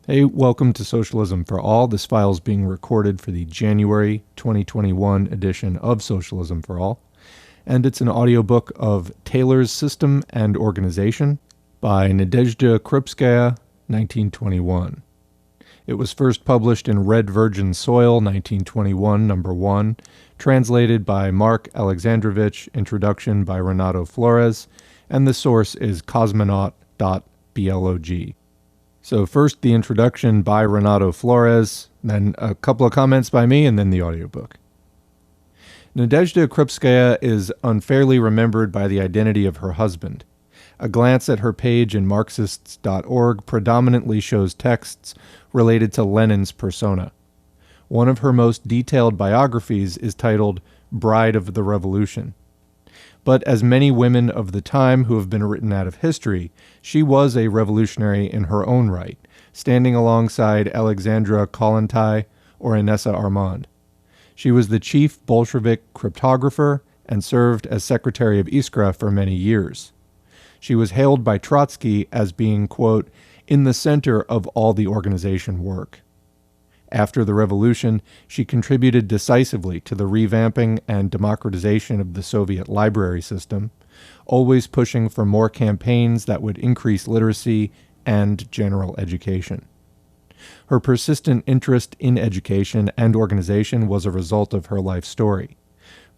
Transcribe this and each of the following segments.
Hey, welcome to Socialism for All. This file is being recorded for the January 2021 edition of Socialism for All, and it's an audiobook of Taylor's System and Organization by Nadezhda Krupskaya, 1921. It was first published in Red Virgin Soil, 1921, number 1, translated by Mark Alexandrovich, introduction by Renato Flores, and the source is cosmonaut.blog. So first the introduction by Renato Flores, then a couple of comments by me, and then the audiobook. Nadezhda Krupskaya is unfairly remembered by the identity of her husband. A glance at her page in Marxists.org predominantly shows texts related to Lenin's persona. One of her most detailed biographies is titled Bride of the Revolution. But as many women of the time who have been written out of history, she was a revolutionary in her own right, standing alongside Alexandra Kollontai or Inessa Armand. She was the chief Bolshevik cryptographer and served as secretary of Iskra for many years. She was hailed by Trotsky as being, quote, in the center of all the organization work. After the revolution, she contributed decisively to the revamping and democratization of the Soviet library system, always pushing for more campaigns that would increase literacy and general education. Her persistent interest in education and organization was a result of her life story.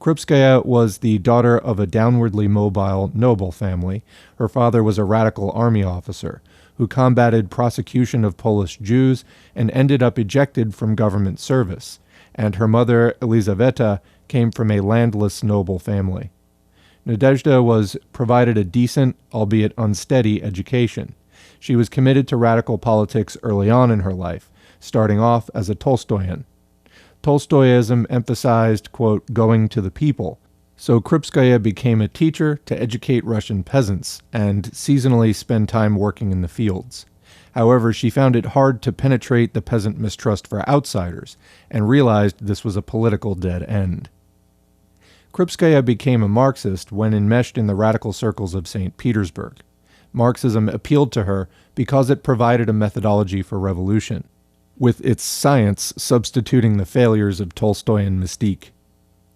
Krupskaya was the daughter of a downwardly mobile noble family. Her father was a radical army officer who combated prosecution of Polish Jews and ended up ejected from government service, and her mother, Elizaveta, came from a landless noble family. Nadezhda was provided a decent, albeit unsteady, education. She was committed to radical politics early on in her life, starting off as a Tolstoyan. Tolstoyism emphasized, quote, going to the people, so Krupskaya became a teacher to educate Russian peasants and seasonally spend time working in the fields. However, she found it hard to penetrate the peasant mistrust for outsiders and realized this was a political dead end. Krupskaya became a Marxist when enmeshed in the radical circles of St. Petersburg. Marxism appealed to her because it provided a methodology for revolution, with its science substituting the failures of Tolstoyan mystique.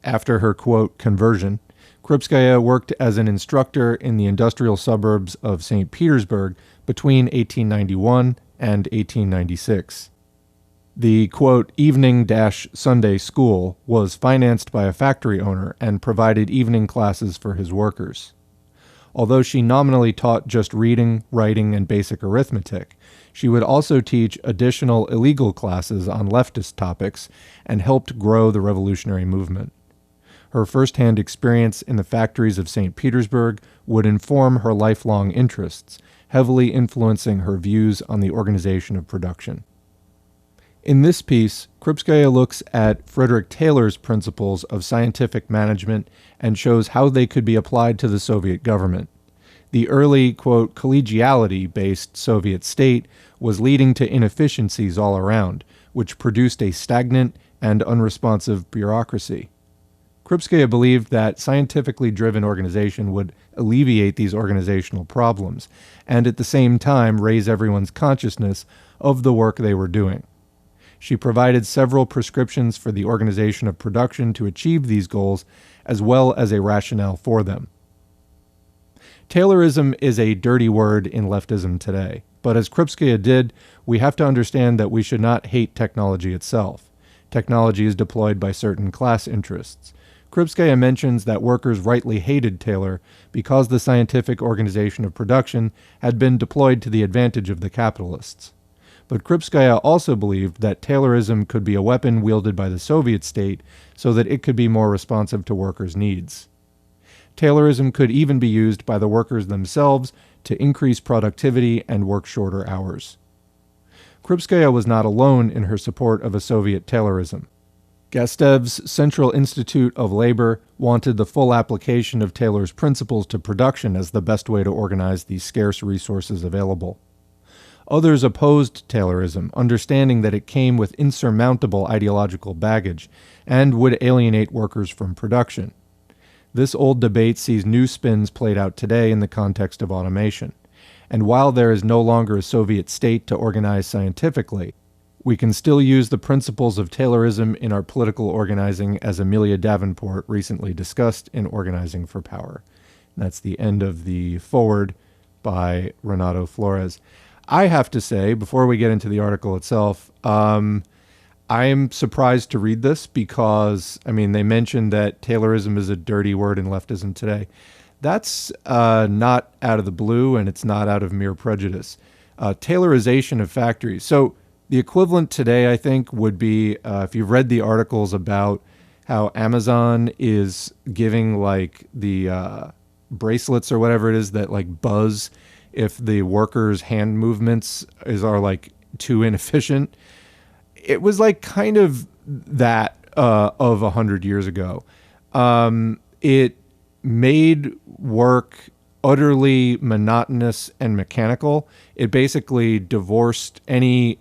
After her, quote, conversion, Krupskaya worked as an instructor in the industrial suburbs of St. Petersburg between 1891 and 1896. The, quote, evening-Sunday school was financed by a factory owner and provided evening classes for his workers. Although she nominally taught just reading, writing, and basic arithmetic, she would also teach additional illegal classes on leftist topics and helped grow the revolutionary movement. Her first-hand experience in the factories of St. Petersburg would inform her lifelong interests, heavily influencing her views on the organization of production. In this piece, Krupskaya looks at Frederick Taylor's principles of scientific management and shows how they could be applied to the Soviet government. The early, quote, collegiality-based Soviet state was leading to inefficiencies all around, which produced a stagnant and unresponsive bureaucracy. Krupskaya believed that scientifically driven organization would alleviate these organizational problems and at the same time raise everyone's consciousness of the work they were doing. She provided several prescriptions for the organization of production to achieve these goals, as well as a rationale for them. Taylorism is a dirty word in leftism today, but as Krupskaya did, we have to understand that we should not hate technology itself. Technology is deployed by certain class interests. Krupskaya mentions that workers rightly hated Taylor because the scientific organization of production had been deployed to the advantage of the capitalists. But Krupskaya also believed that Taylorism could be a weapon wielded by the Soviet state so that it could be more responsive to workers' needs. Taylorism could even be used by the workers themselves to increase productivity and work shorter hours. Krupskaya was not alone in her support of a Soviet Taylorism. Gastev's Central Institute of Labor wanted the full application of Taylor's principles to production as the best way to organize the scarce resources available. Others opposed Taylorism, understanding that it came with insurmountable ideological baggage and would alienate workers from production. This old debate sees new spins played out today in the context of automation. And while there is no longer a Soviet state to organize scientifically, we can still use the principles of Taylorism in our political organizing, as Amelia Davenport recently discussed in Organizing for Power. And that's the end of the foreword by Renato Flores. I have to say, before we get into the article itself, I am surprised to read this because, I mean, they mentioned that Taylorism is a dirty word in leftism today. That's not out of the blue, and it's not out of mere prejudice. Taylorization of factories. So the equivalent today, I think, would be if you've read the articles about how Amazon is giving like the bracelets or whatever it is that like buzz if the workers' hand movements are like too inefficient. It was like kind of that of 100 years ago. It made work utterly monotonous and mechanical. It basically divorced any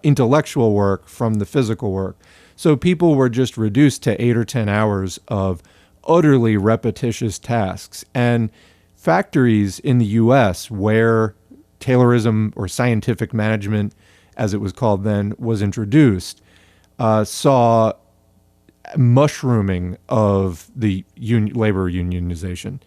intellectual work from the physical work. So people were just reduced to 8 or 10 hours of utterly repetitious tasks. And factories in the U.S. where Taylorism, or scientific management, as it was called then, was introduced, saw mushrooming of the labor unionization.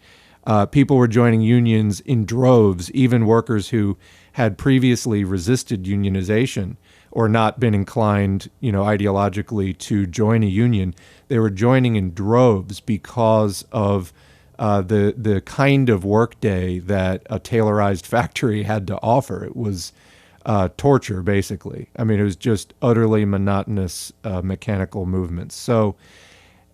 People were joining unions in droves, even workers who had previously resisted unionization or not been inclined, ideologically to join a union. They were joining in droves because of the kind of workday that a Taylorized factory had to offer. It was torture, basically. I mean, it was just utterly monotonous mechanical movements. So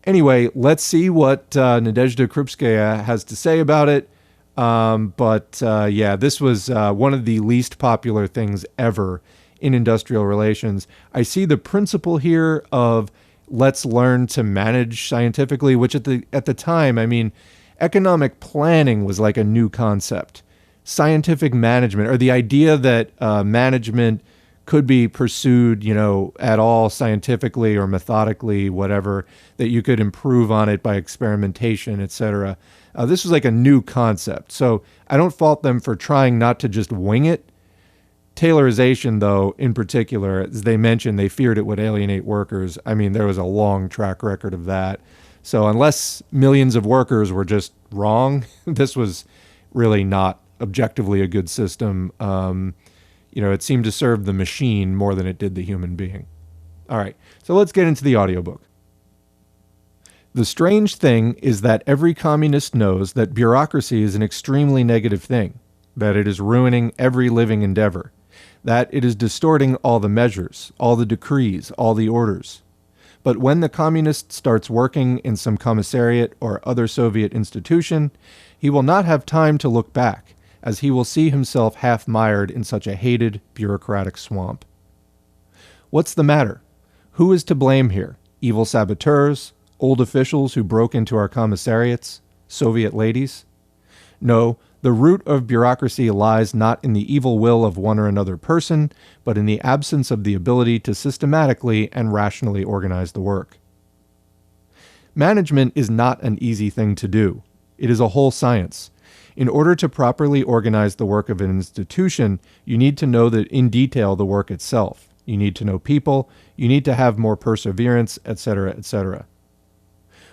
anyway, let's see what Nadezhda Krupskaya has to say about it. Yeah, this was one of the least popular things ever in industrial relations. I see the principle here of let's learn to manage scientifically, which at the time, I mean, economic planning was like a new concept. Scientific management, or the idea that management could be pursued, at all scientifically or methodically, whatever, that you could improve on it by experimentation, etc. This was like a new concept. So I don't fault them for trying not to just wing it. Taylorization, though, in particular, as they mentioned, they feared it would alienate workers. I mean, there was a long track record of that. So unless millions of workers were just wrong, this was really not objectively a good system. It seemed to serve the machine more than it did the human being. All right, so let's get into the audiobook. The strange thing is that every communist knows that bureaucracy is an extremely negative thing, that it is ruining every living endeavor, that it is distorting all the measures, all the decrees, all the orders. But when the communist starts working in some commissariat or other Soviet institution, he will not have time to look back, as he will see himself half mired in such a hated bureaucratic swamp. What's the matter? Who is to blame here? Evil saboteurs? Old officials who broke into our commissariats? Soviet ladies? No, the root of bureaucracy lies not in the evil will of one or another person, but in the absence of the ability to systematically and rationally organize the work. Management is not an easy thing to do. It is a whole science. In order to properly organize the work of an institution, you need to know in detail the work itself. You need to know people, you need to have more perseverance, etc., etc.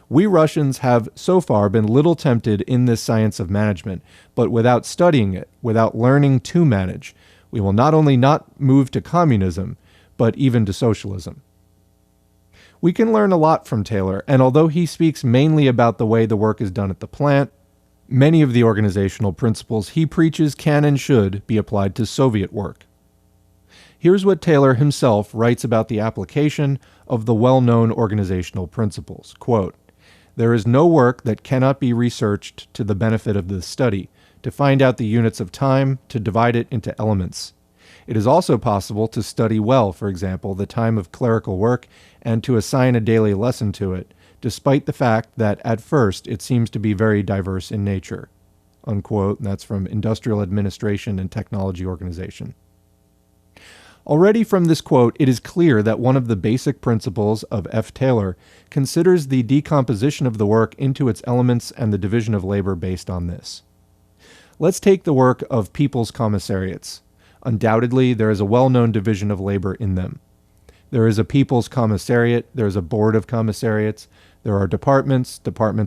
We Russians have so far been little tempted in this science of management, but without studying it, without learning to manage, we will not only not move to communism, but even to socialism. We can learn a lot from Taylor, and although he speaks mainly about the way the work is done at the plant, many of the organizational principles he preaches can and should be applied to Soviet work. Here's what Taylor himself writes about the application of the well-known organizational principles. Quote, "There is no work that cannot be researched to the benefit of the study, to find out the units of time, to divide it into elements. It is also possible to study well, for example, the time of clerical work and to assign a daily lesson to it, despite the fact that at first it seems to be very diverse in nature." Unquote. And that's from Industrial Administration and Technology Organization. Already from this quote, it is clear that one of the basic principles of F. Taylor considers the decomposition of the work into its elements and the division of labor based on this. Let's take the work of people's commissariats. Undoubtedly, there is a well-known division of labor in them. There is a people's commissariat, there is a board of commissariats, there are departments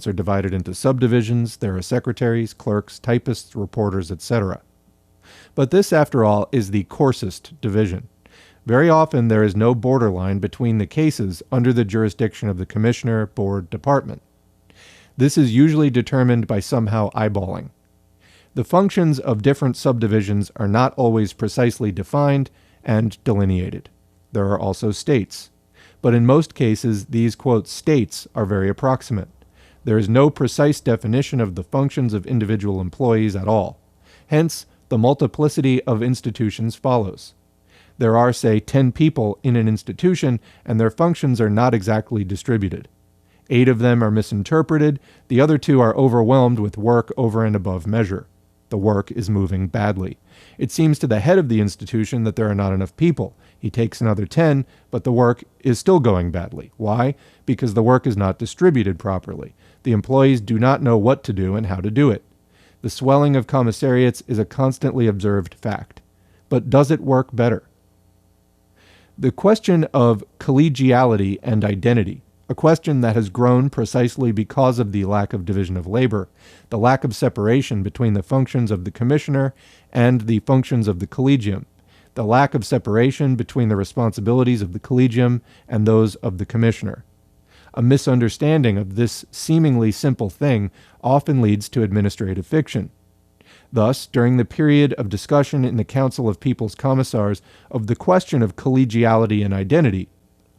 are divided into subdivisions, there are secretaries, clerks, typists, reporters, etc. But this, after all, is the coarsest division. Very often there is no borderline between the cases under the jurisdiction of the commissioner, board, department. This is usually determined by somehow eyeballing. The functions of different subdivisions are not always precisely defined and delineated. There are also states. But in most cases, these, quote, states are very approximate. There is no precise definition of the functions of individual employees at all. Hence, the multiplicity of institutions follows. There are, say, 10 people in an institution, and their functions are not exactly distributed. 8 of them are misinterpreted, the other 2 are overwhelmed with work over and above measure. The work is moving badly. It seems to the head of the institution that there are not enough people. He takes another 10, but the work is still going badly. Why? Because the work is not distributed properly. The employees do not know what to do and how to do it. The swelling of commissariats is a constantly observed fact. But does it work better? The question of collegiality and identity, a question that has grown precisely because of the lack of division of labor, the lack of separation between the functions of the commissioner and the functions of the collegium, the lack of separation between the responsibilities of the collegium and those of the commissioner. A misunderstanding of this seemingly simple thing often leads to administrative fiction. Thus, during the period of discussion in the Council of People's Commissars of the question of collegiality and identity,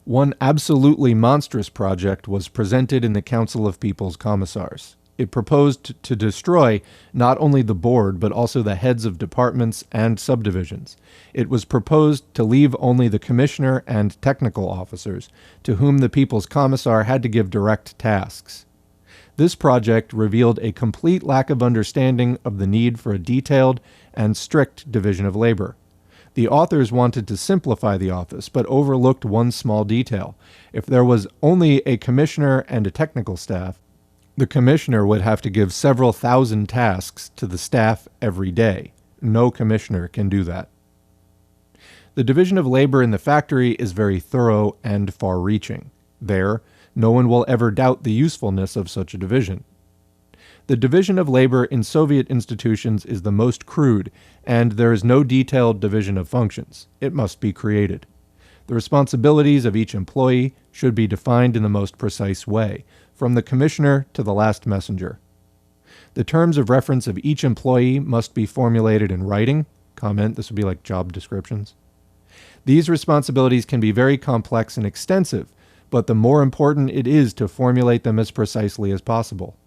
one absolutely monstrous project was presented in the Council of People's Commissars. It proposed to destroy not only the board, but also the heads of departments and subdivisions. It was proposed to leave only the commissioner and technical officers, to whom the People's Commissar had to give direct tasks. This project revealed a complete lack of understanding of the need for a detailed and strict division of labor. The authors wanted to simplify the office, but overlooked one small detail. If there was only a commissioner and a technical staff, the commissioner would have to give several thousand tasks to the staff every day. No commissioner can do that. The division of labor in the factory is very thorough and far-reaching. There, no one will ever doubt the usefulness of such a division. The division of labor in Soviet institutions is the most crude, and there is no detailed division of functions. It must be created. The responsibilities of each employee should be defined in the most precise way, from the commissioner to the last messenger. The terms of reference of each employee must be formulated in writing. Comment, this would be like job descriptions. These responsibilities can be very complex and extensive, but the more important it is to formulate them as precisely as possible.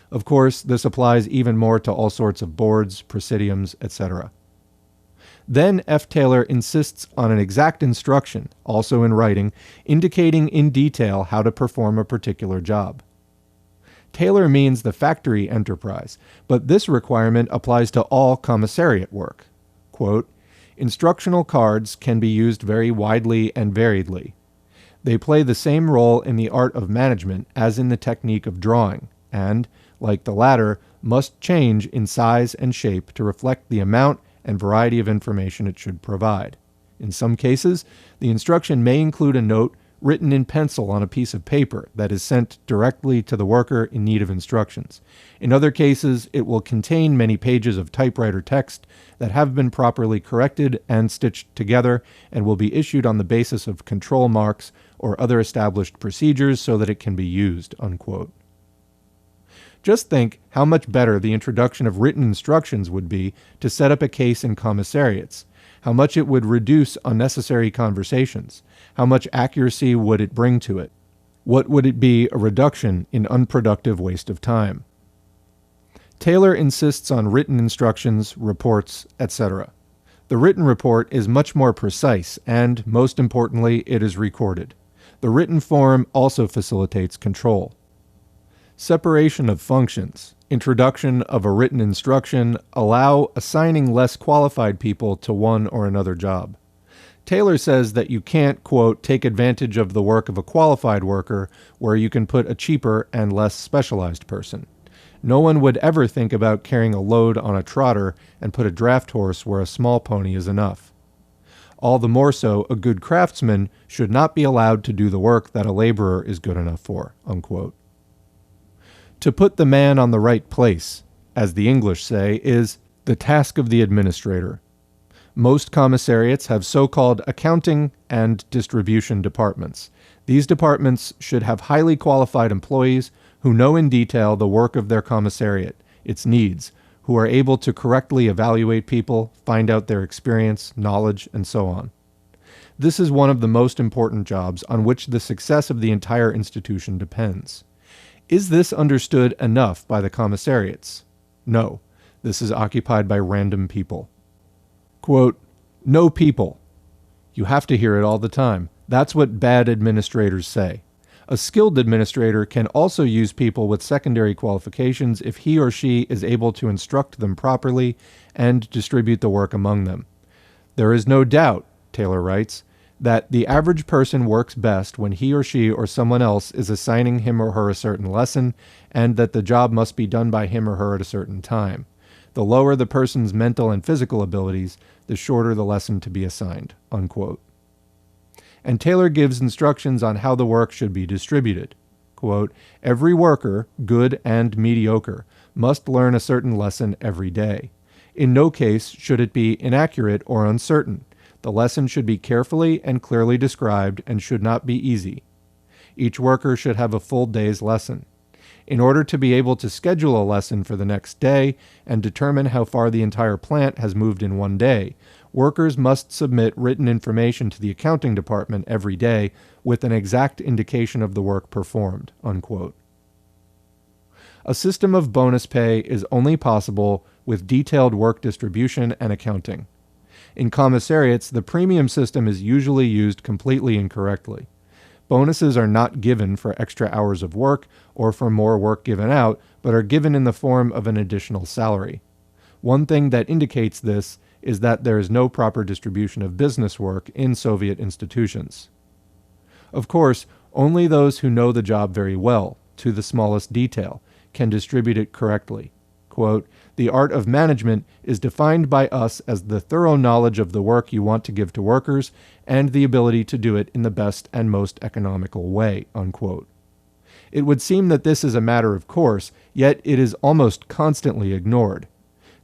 Of course, this applies even more to all sorts of boards, presidiums, etc. Then F. Taylor insists on an exact instruction, also in writing, indicating in detail how to perform a particular job. Taylor means the factory enterprise, but this requirement applies to all commissariat work. Quote, "Instructional cards can be used very widely and variedly. They play the same role in the art of management as in the technique of drawing, and, like the latter, must change in size and shape to reflect the amount and variety of information it should provide. In some cases, the instruction may include a note written in pencil on a piece of paper that is sent directly to the worker in need of instructions. In other cases, it will contain many pages of typewriter text that have been properly corrected and stitched together and will be issued on the basis of control marks or other established procedures so that it can be used." Unquote. Just think how much better the introduction of written instructions would be to set up a case in commissariats, how much it would reduce unnecessary conversations, how much accuracy would it bring to it. What would it be a reduction in unproductive waste of time? Taylor insists on written instructions, reports, etc. The written report is much more precise and, most importantly, it is recorded. The written form also facilitates control. Separation of functions, introduction of a written instruction allow assigning less qualified people to one or another job. Taylor says that you can't, quote, take advantage of the work of a qualified worker where you can put a cheaper and less specialized person. No one would ever think about carrying a load on a trotter and put a draft horse where a small pony is enough. All the more so, a good craftsman should not be allowed to do the work that a laborer is good enough for." Unquote. To put the man on the right place, as the English say, is the task of the administrator. Most commissariats have so-called accounting and distribution departments. These departments should have highly qualified employees who know in detail the work of their commissariat, its needs, who are able to correctly evaluate people, find out their experience, knowledge, and so on. This is one of the most important jobs on which the success of the entire institution depends. Is this understood enough by the commissariats? No. This is occupied by random people. Quote, "No people." You have to hear it all the time. That's what bad administrators say. A skilled administrator can also use people with secondary qualifications if he or she is able to instruct them properly and distribute the work among them. There is no doubt, Taylor writes, that the average person works best when he or she or someone else is assigning him or her a certain lesson, and that the job must be done by him or her at a certain time. The lower the person's mental and physical abilities, the shorter the lesson to be assigned." Unquote. And Taylor gives instructions on how the work should be distributed. Quote, "Every worker, good and mediocre, must learn a certain lesson every day. In no case should it be inaccurate or uncertain. The lesson should be carefully and clearly described and should not be easy. Each worker should have a full day's lesson. In order to be able to schedule a lesson for the next day and determine how far the entire plant has moved in one day, workers must submit written information to the accounting department every day with an exact indication of the work performed." Unquote. A system of bonus pay is only possible with detailed work distribution and accounting. In commissariats, the premium system is usually used completely incorrectly. Bonuses are not given for extra hours of work or for more work given out, but are given in the form of an additional salary. One thing that indicates this is that there is no proper distribution of business work in Soviet institutions. Of course, only those who know the job very well, to the smallest detail, can distribute it correctly. Quote, "The art of management is defined by us as the thorough knowledge of the work you want to give to workers and the ability to do it in the best and most economical way." Unquote. It would seem that this is a matter of course, yet it is almost constantly ignored.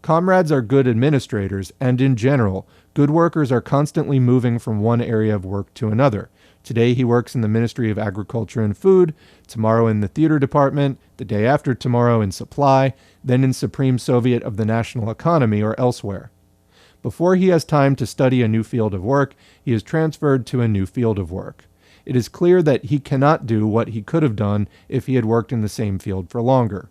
Comrades are good administrators, and in general, good workers are constantly moving from one area of work to another. Today he works in the Ministry of Agriculture and Food, tomorrow in the Theater Department, the day after tomorrow in Supply, then in Supreme Soviet of the National Economy or elsewhere. Before he has time to study a new field of work, he is transferred to a new field of work. It is clear that he cannot do what he could have done if he had worked in the same field for longer.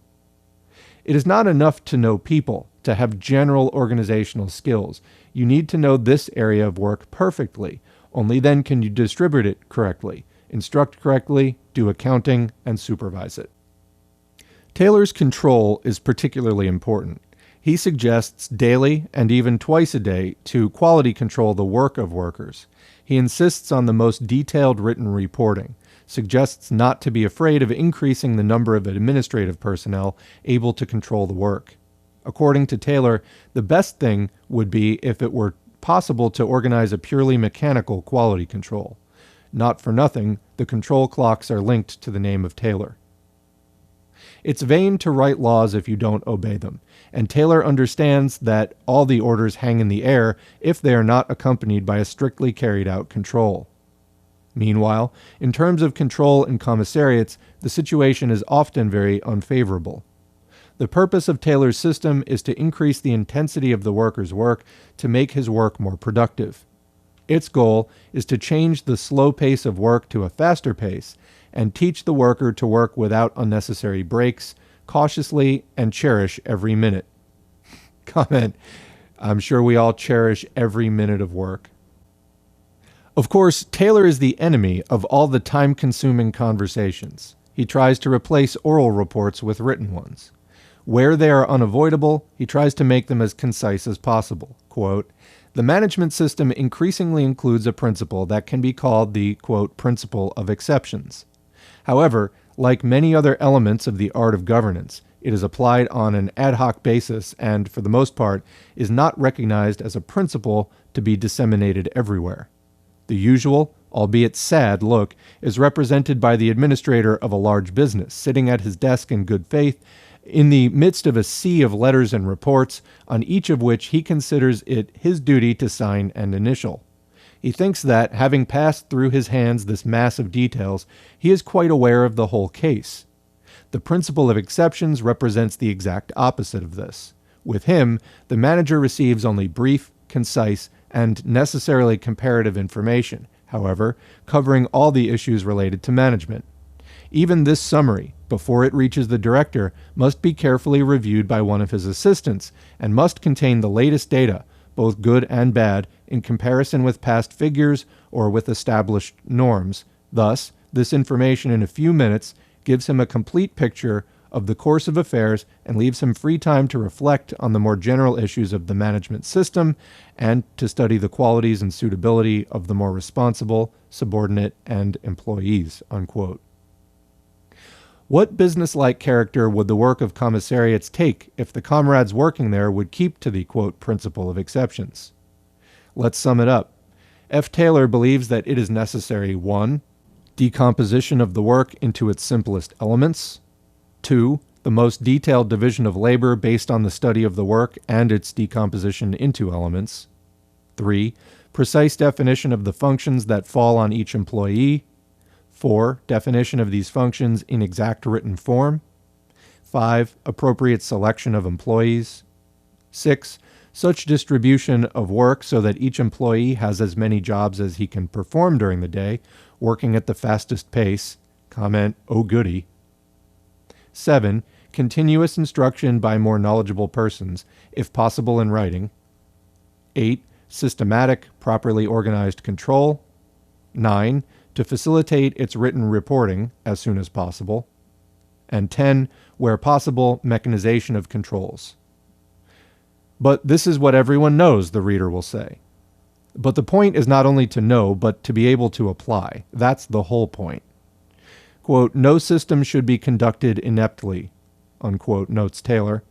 It is not enough to know people, to have general organizational skills. You need to know this area of work perfectly. Only then can you distribute it correctly, instruct correctly, do accounting, and supervise it. Taylor's control is particularly important. He suggests daily and even twice a day to quality control the work of workers. He insists on the most detailed written reporting, suggests not to be afraid of increasing the number of administrative personnel able to control the work. According to Taylor, the best thing would be if it were possible to organize a purely mechanical quality control. Not for nothing, the control clocks are linked to the name of Taylor. It's vain to write laws if you don't obey them, and Taylor understands that all the orders hang in the air if they are not accompanied by a strictly carried out control. Meanwhile, in terms of control in commissariats, the situation is often very unfavorable. The purpose of Taylor's system is to increase the intensity of the worker's work to make his work more productive. Its goal is to change the slow pace of work to a faster pace and teach the worker to work without unnecessary breaks, cautiously, and cherish every minute. Comment, I'm sure we all cherish every minute of work. Of course, Taylor is the enemy of all the time-consuming conversations. He tries to replace oral reports with written ones. Where they are unavoidable, he tries to make them as concise as possible. Quote, "The management system increasingly includes a principle that can be called the, quote, principle of exceptions. However, like many other elements of the art of governance, It is applied on an ad hoc basis and, for the most part, is not recognized as a principle to be disseminated everywhere. The usual, albeit sad, look is represented by the administrator of a large business, sitting at his desk in good faith, in the midst of a sea of letters and reports, on each of which he considers it his duty to sign and initial. He thinks that, having passed through his hands this mass of details, he is quite aware of the whole case. The principle of exceptions represents the exact opposite of this. With him, the manager receives only brief, concise, and necessarily comparative information, however, covering all the issues related to management. Even this summary, before it reaches the director, must be carefully reviewed by one of his assistants and must contain the latest data, both good and bad, in comparison with past figures or with established norms. Thus, this information in a few minutes gives him a complete picture of the course of affairs and leaves him free time to reflect on the more general issues of the management system and to study the qualities and suitability of the more responsible, subordinate, and employees." Unquote. What business-like character would the work of commissariats take if the comrades working there would keep to the, quote, principle of exceptions? Let's sum it up. F. Taylor believes that it is necessary 1. Decomposition of the work into its simplest elements. 2. The most detailed division of labor based on the study of the work and its decomposition into elements. 3. Precise definition of the functions that fall on each employee. 4. Definition of these functions in exact written form. 5. Appropriate selection of employees. 6. Such distribution of work so that each employee has as many jobs as he can perform during the day, working at the fastest pace. Comment, oh goody. 7. Continuous instruction by more knowledgeable persons, if possible in writing. 8. Systematic, properly organized control. 9. To facilitate its written reporting as soon as possible. And 10. Where possible, mechanization of controls. But this is what everyone knows, the reader will say. But the point is not only to know, but to be able to apply. That's the whole point. Quote, "No system should be conducted ineptly," unquote, notes Taylor.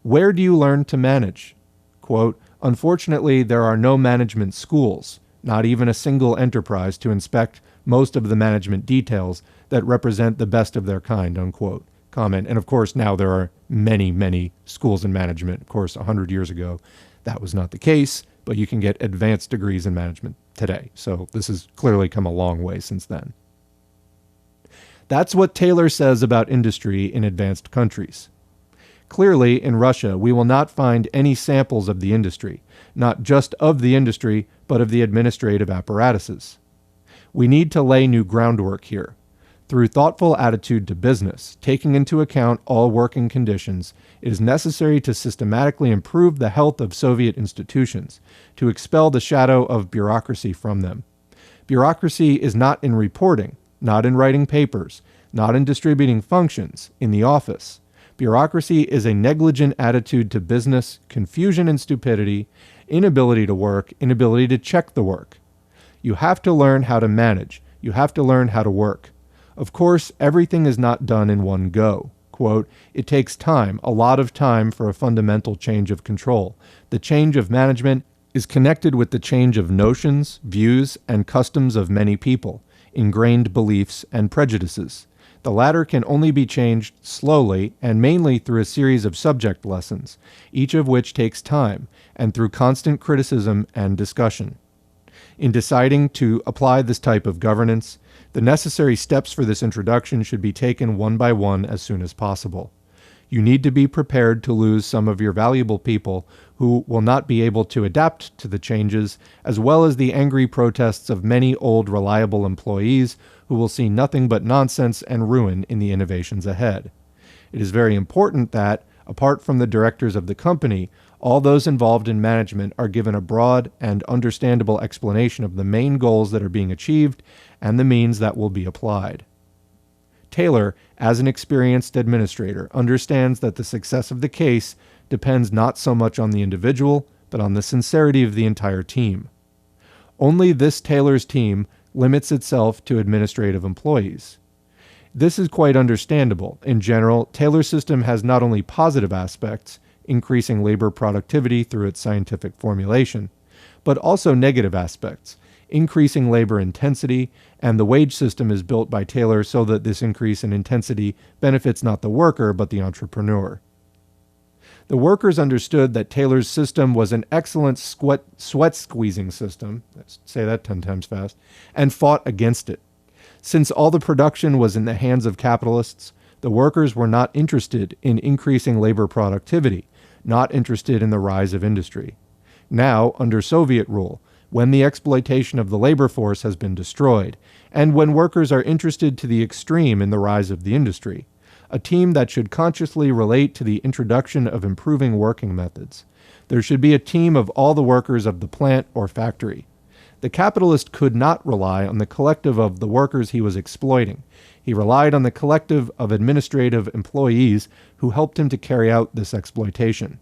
Where do you learn to manage? Quote, "Unfortunately, there are no management schools, not even a single enterprise to inspect most of the management details that represent the best of their kind," unquote. Comment. And of course, now there are many, many schools in management. Of course, 100 years ago, that was not the case, but you can get advanced degrees in management today. So this has clearly come a long way since then. That's what Taylor says about industry in advanced countries. Clearly, in Russia, we will not find any samples of the industry, not just of the industry, but of the administrative apparatuses. We need to lay new groundwork here. Through thoughtful attitude to business, taking into account all working conditions, it is necessary to systematically improve the health of Soviet institutions, to expel the shadow of bureaucracy from them. Bureaucracy is not in reporting, not in writing papers, not in distributing functions, in the office. Bureaucracy is a negligent attitude to business, confusion and stupidity, inability to work, inability to check the work. You have to learn how to manage. You have to learn how to work. Of course, everything is not done in one go. Quote, "It takes time, a lot of time for a fundamental change of control. The change of management is connected with the change of notions, views, and customs of many people, ingrained beliefs and prejudices. The latter can only be changed slowly and mainly through a series of subject lessons, each of which takes time, and through constant criticism and discussion. In deciding to apply this type of governance, the necessary steps for this introduction should be taken one by one as soon as possible. You need to be prepared to lose some of your valuable people who will not be able to adapt to the changes, as well as the angry protests of many old reliable employees who will see nothing but nonsense and ruin in the innovations ahead. It is very important that, apart from the directors of the company, all those involved in management are given a broad and understandable explanation of the main goals that are being achieved and the means that will be applied." Taylor, as an experienced administrator, understands that the success of the case depends not so much on the individual, but on the sincerity of the entire team. Only this Taylor's team limits itself to administrative employees. This is quite understandable. In general, Taylor's system has not only positive aspects, increasing labor productivity through its scientific formulation, but also negative aspects, increasing labor intensity, and the wage system is built by Taylor so that this increase in intensity benefits not the worker, but the entrepreneur. The workers understood that Taylor's system was an excellent sweat-squeezing system, let's say that 10 times fast, and fought against it. Since all the production was in the hands of capitalists, the workers were not interested in increasing labor productivity, not interested in the rise of industry. Now, under Soviet rule, when the exploitation of the labor force has been destroyed, and when workers are interested to the extreme in the rise of the industry, a team that should consciously relate to the introduction of improving working methods. There should be a team of all the workers of the plant or factory. The capitalist could not rely on the collective of the workers he was exploiting. He relied on the collective of administrative employees who helped him to carry out this exploitation.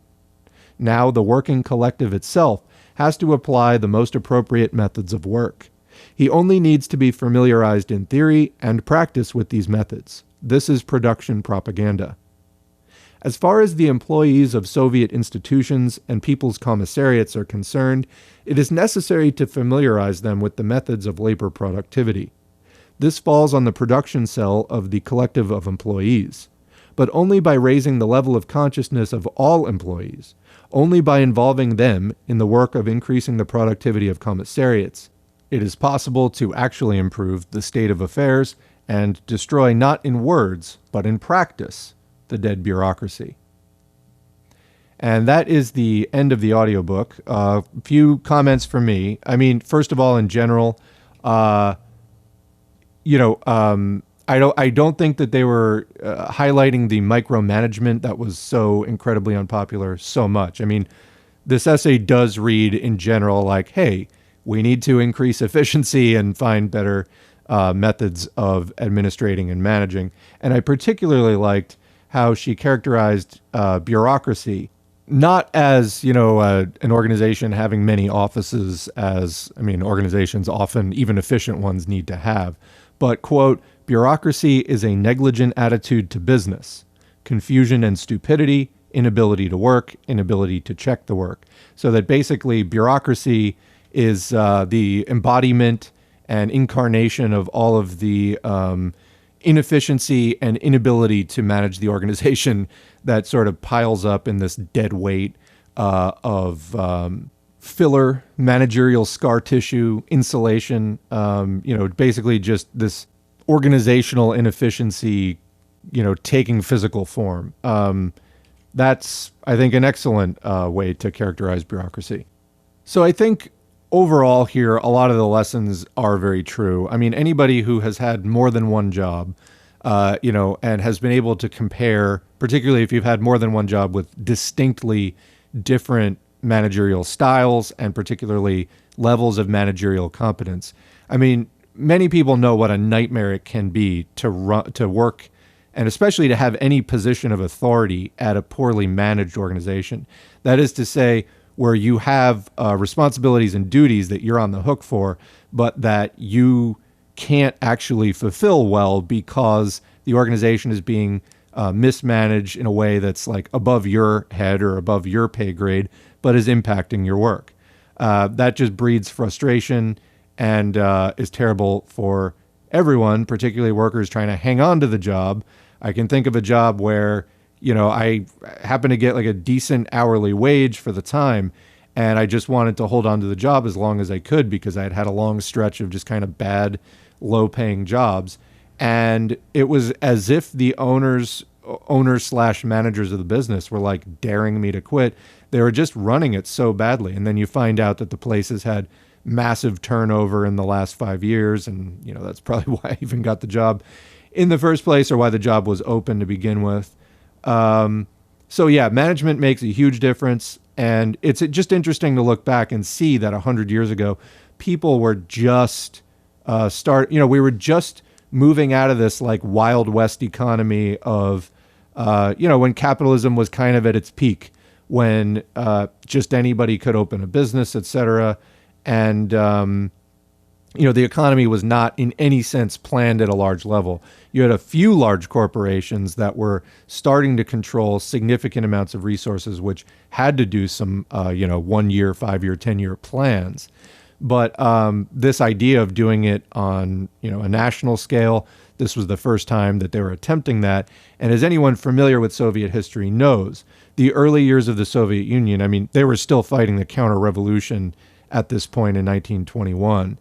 Now the working collective itself has to apply the most appropriate methods of work. He only needs to be familiarized in theory and practice with these methods. This is production propaganda. As far as the employees of Soviet institutions and people's commissariats are concerned, it is necessary to familiarize them with the methods of labor productivity. This falls on the production cell of the collective of employees, but only by raising the level of consciousness of all employees, only by involving them in the work of increasing the productivity of commissariats, it is possible to actually improve the state of affairs and destroy not in words, but in practice, the dead bureaucracy. And that is the end of the audiobook. A few comments from me. I mean, first of all, in general, I don't think that they were highlighting the micromanagement that was so incredibly unpopular so much. I mean, this essay does read in general like, hey, we need to increase efficiency and find better methods of administrating and managing. And I particularly liked how she characterized bureaucracy, not as, an organization having many offices as, organizations often, even efficient ones, need to have, but, quote, bureaucracy is a negligent attitude to business, confusion and stupidity, inability to work, inability to check the work. So that basically bureaucracy is the embodiment and incarnation of all of the inefficiency and inability to manage the organization that sort of piles up in this dead weight of filler, managerial scar tissue, insulation, basically just this organizational inefficiency, taking physical form. That's, I think, an excellent way to characterize bureaucracy. So I think overall here, a lot of the lessons are very true. I mean, anybody who has had more than one job, and has been able to compare, particularly if you've had more than one job with distinctly different managerial styles and particularly levels of managerial competence. I mean, many people know what a nightmare it can be to work, and especially to have any position of authority at a poorly managed organization. That is to say, where you have responsibilities and duties that you're on the hook for, but that you can't actually fulfill well because the organization is being mismanaged in a way that's like above your head or above your pay grade, but is impacting your work. That just breeds frustration and is terrible for everyone, particularly workers trying to hang on to the job. I can think of a job where I happen to get like a decent hourly wage for the time, and I just wanted to hold on to the job as long as I could because I had had a long stretch of just kind of bad, low-paying jobs. And it was as if the owners / managers of the business were like daring me to quit. They were just running it so badly. And then you find out that the place has had massive turnover in the last 5 years. And, that's probably why I even got the job in the first place, or why the job was open to begin with. So yeah, management makes a huge difference. And it's just interesting to look back and see that 100 years ago, people were just we were just moving out of this like Wild West economy of, when capitalism was kind of at its peak, when just anybody could open a business, etc. And the economy was not in any sense planned at a large level. You had a few large corporations that were starting to control significant amounts of resources, which had to do some, 1 year, 5 year, 10-year plans. But this idea of doing it on, a national scale, this was the first time that they were attempting that. And as anyone familiar with Soviet history knows, the early years of the Soviet Union, I mean, they were still fighting the counter-revolution at this point in 1921.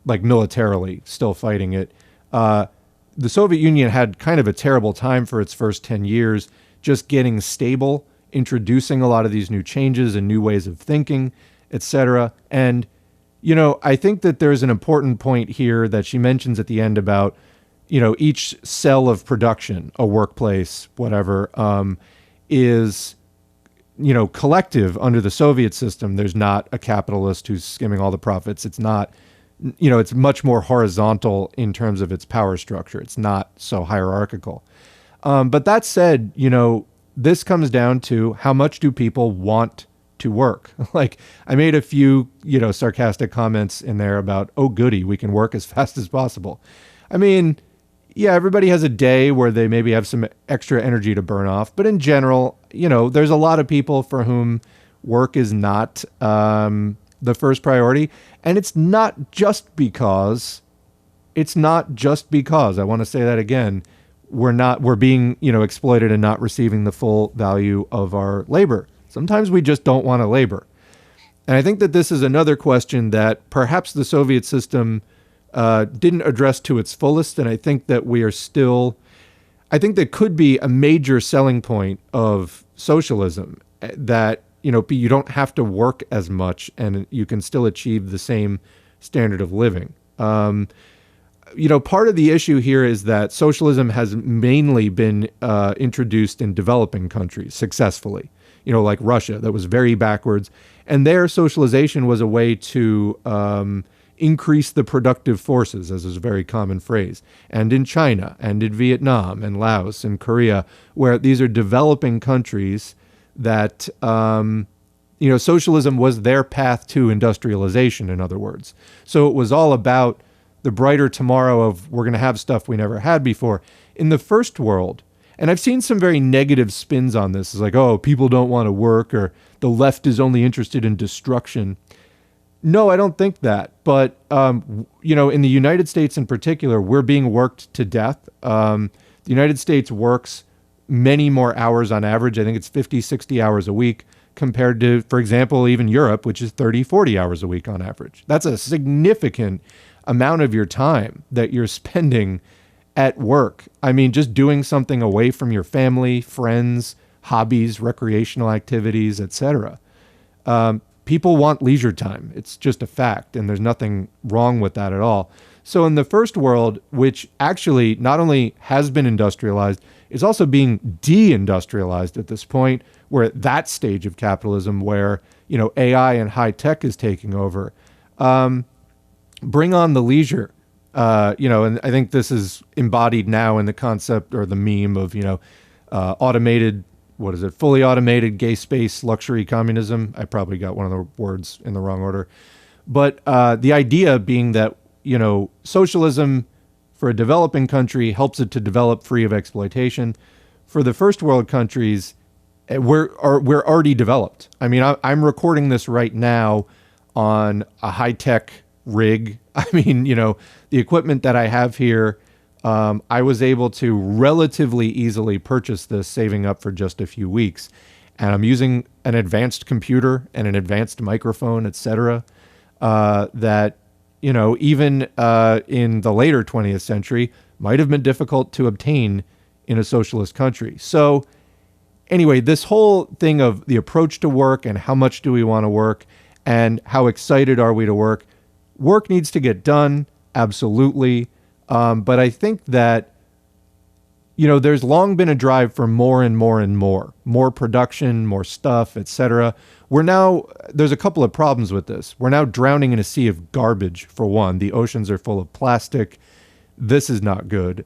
Militarily still fighting it. The Soviet Union had kind of a terrible time for its first 10 years, just getting stable, introducing a lot of these new changes and new ways of thinking, etc. And, I think that there's an important point here that she mentions at the end about, each cell of production, a workplace, whatever, is collective under the Soviet system. There's not a capitalist who's skimming all the profits. It's not, it's much more horizontal in terms of its power structure. It's not so hierarchical. But that said, this comes down to how much do people want to work? Like, I made a few, sarcastic comments in there about, oh, goody, we can work as fast as possible. I mean, yeah, everybody has a day where they maybe have some extra energy to burn off. But in general, there's a lot of people for whom work is not the first priority. And it's not just because, I want to say that again, we're being, exploited and not receiving the full value of our labor. Sometimes we just don't want to labor. And I think that this is another question that perhaps the Soviet system didn't address to its fullest. And I think that that could be a major selling point of socialism, that, you don't have to work as much and you can still achieve the same standard of living. Part of the issue here is that socialism has mainly been introduced in developing countries successfully, like Russia, that was very backwards. And their socialization was a way to increase the productive forces, as is a very common phrase. And in China and in Vietnam and Laos and Korea, where these are developing countries that, socialism was their path to industrialization, in other words. So it was all about the brighter tomorrow of we're going to have stuff we never had before. In the first world, and I've seen some very negative spins on this. It's like, oh, people don't want to work, or the left is only interested in destruction. No, I don't think that. But, in the United States in particular, we're being worked to death. The United States works many more hours on average. I think it's 50, 60 hours a week compared to, for example, even Europe, which is 30, 40 hours a week on average. That's a significant amount of your time that you're spending at work. I mean, just doing something away from your family, friends, hobbies, recreational activities, etc. People want leisure time. It's just a fact, and there's nothing wrong with that at all. So in the first world, which actually not only has been industrialized, is also being de-industrialized at this point. We're at that stage of capitalism where, AI and high tech is taking over. Bring on the leisure, and I think this is embodied now in the concept or the meme of, automated, fully automated gay space luxury communism. I probably got one of the words in the wrong order. But the idea being that, socialism for a developing country helps it to develop free of exploitation. For the first world countries, we're already developed. I mean, I'm recording this right now on a high-tech rig. I mean, the equipment that I have here, I was able to relatively easily purchase this, saving up for just a few weeks. And I'm using an advanced computer and an advanced microphone, etc. That, even in the later 20th century might have been difficult to obtain in a socialist country. So anyway, this whole thing of the approach to work and how much do we want to work and how excited are we to work, work needs to get done, absolutely. But I think that, there's long been a drive for more and more and more production, more stuff, etc. There's a couple of problems with this. We're now drowning in a sea of garbage, for one. The oceans are full of plastic. This is not good.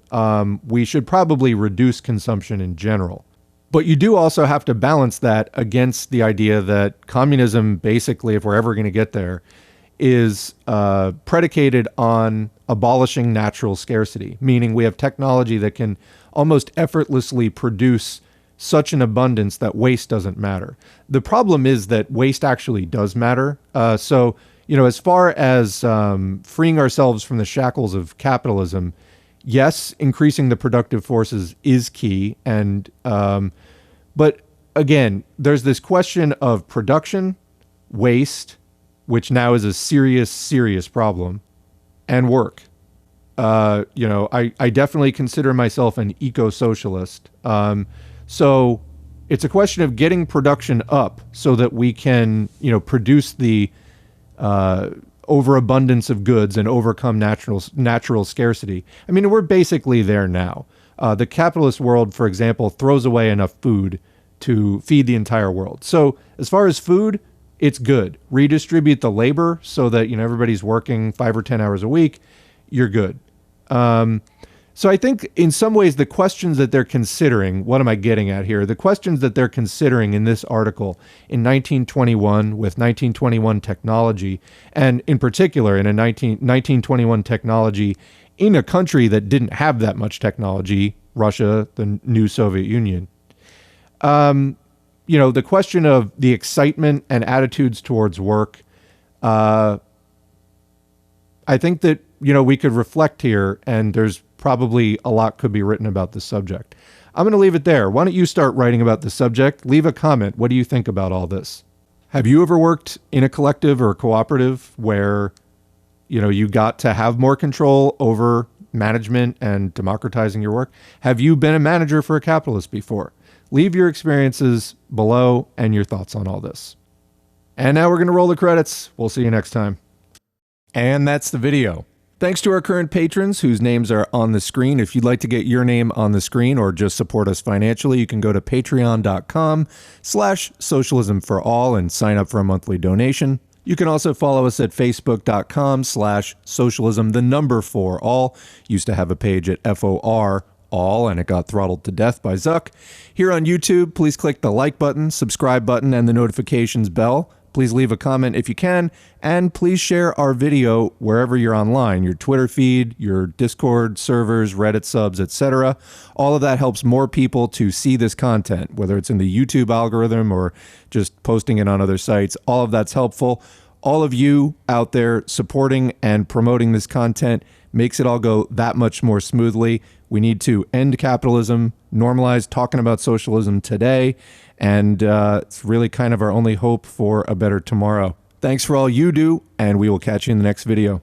We should probably reduce consumption in general. But you do also have to balance that against the idea that communism, basically, if we're ever going to get there, is predicated on abolishing natural scarcity, meaning we have technology that can almost effortlessly produce such an abundance that waste doesn't matter. The problem is that waste actually does matter. So, as far as freeing ourselves from the shackles of capitalism, yes, increasing the productive forces is key. And but again, there's this question of production, waste, which now is a serious, serious problem, and work. I definitely consider myself an eco-socialist. So it's a question of getting production up so that we can, produce the overabundance of goods and overcome natural scarcity. I mean, we're basically there now. The capitalist world, for example, throws away enough food to feed the entire world. So as far as food, it's good. Redistribute the labor so that, everybody's working 5 or 10 hours a week. You're good. So I think in some ways the questions that they're considering, what am I getting at here? The questions that they're considering in this article in 1921 with 1921 technology, and in particular in a 1921 technology in a country that didn't have that much technology, Russia, the new Soviet Union. The question of the excitement and attitudes towards work, I think that, we could reflect here, and there's probably a lot could be written about this subject. I'm going to leave it there. Why don't you start writing about the subject? Leave a comment. What do you think about all this? Have you ever worked in a collective or a cooperative where, you got to have more control over management and democratizing your work? Have you been a manager for a capitalist before? Leave your experiences below and your thoughts on all this. And now we're going to roll the credits. We'll see you next time. And that's the video. Thanks to our current patrons whose names are on the screen. If you'd like to get your name on the screen or just support us financially, you can go to patreon.com/socialismforall and sign up for a monthly donation. You can also follow us at facebook.com/socialism4all. Used to have a page at FOR all, and it got throttled to death by Zuck. Here on YouTube, please click the like button, subscribe button, and the notifications bell. Please leave a comment if you can, and please share our video wherever you're online, your Twitter feed, your Discord servers, Reddit subs, etc. All of that helps more people to see this content, whether it's in the YouTube algorithm or just posting it on other sites. All of that's helpful. All of you out there supporting and promoting this content makes it all go that much more smoothly. We need to end capitalism, normalize talking about socialism today, and it's really kind of our only hope for a better tomorrow. Thanks for all you do, and we will catch you in the next video.